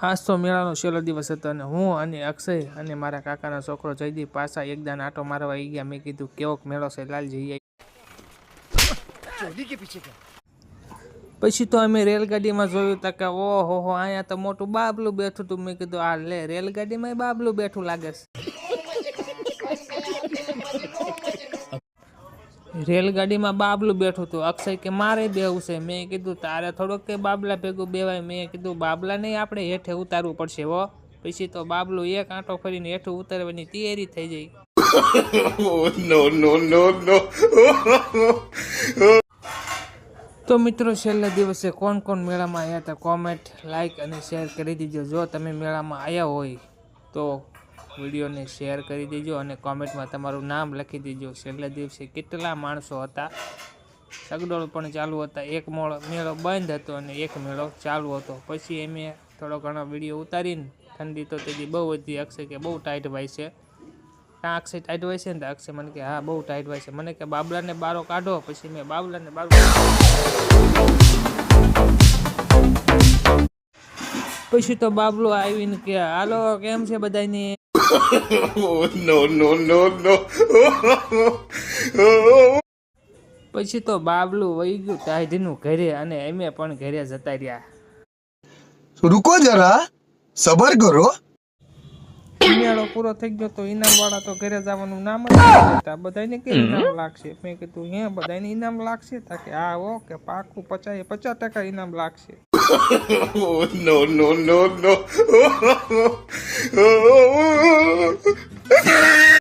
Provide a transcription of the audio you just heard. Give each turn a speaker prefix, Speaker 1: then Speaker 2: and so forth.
Speaker 1: આજ તો મેળાનો છેલ્લો દિવસ હતો અને હું અને અક્ષય અને મારા કાકાનો છોકરો જયદીપ પાછા એકદાન આટો મારવા આવી ગયા. મેં કીધું કેવોક મેળો છે લાલજી. પછી તો અમે રેલગાડીમાં જોયું તા કે ઓહો હો અહીંયા તો મોટું બાબલું બેઠું હતું. મેં કીધું આ લે રેલગાડીમાં બાબલું બેઠું લાગે છે. રેલગાડીમાં બાબલું બેઠું હતું. અક્ષય કે મારે બેવું છે. મેં કીધું તારે થોડોક કે બાબલા ભેગું બેવાય. મેં કીધું બાબલા નહીં આપણે હેઠે ઉતારવું પડશે હો. પછી તો બાબલું એક આંટો ફરીને હેઠું ઉતારવાની તૈયારી થઈ જાય.
Speaker 2: નો નો નો નો.
Speaker 1: તો મિત્રો છેલ્લા દિવસે કોણ કોણ મેળામાં આવ્યા હતા કોમેન્ટ લાઈક અને શેર કરી દીજો. જો તમે મેળામાં આવ્યા હોય તો વિડીયોને શેર કરી દેજો અને કોમેન્ટમાં તમારું નામ લખી દેજો. છેલ્લા દિવસે કેટલા માણસો હતા. સગડોળ પણ ચાલુ હતા. એક મેળો બંધ હતો અને એક મેળો ચાલુ હતો. પછી અમે થોડો ઘણો વિડીયો ઉતારીને ઠંડી તો તેથી બહુ હતી. અક્ષય કે બહુ ટાઈટ હોય છે. કાં અક્ષય ટાઈટ હોય છે ને તો અક્ષય મને કે હા બહુ ટાઈટ હોય છે. મને કે બાબલાને બારો કાઢો. પછી મેં બાબલાને બારો પછી તો બાબલો આવીને કે હાલો કેમ છે બધાને.
Speaker 2: નો નો નો નો.
Speaker 1: પછી તો બાબલું વહી ગયું ટાઢીનું ઘરે અને અમે પણ ઘરે જતા રહ્યા.
Speaker 3: रुको जरा सबर करो.
Speaker 1: મેળો પૂરો થઈ ગયો તો ઇનામ વાળા તો ઘરે જવાનું નામ જ નથી લેતા. બધાને કે ઇનામ લાગશે. મેં કીધું હે બધાને ઇનામ લાગશે તા કે હા હો કે પાકું 50% ઇનામ લાગશે.
Speaker 2: નો નો નો નો.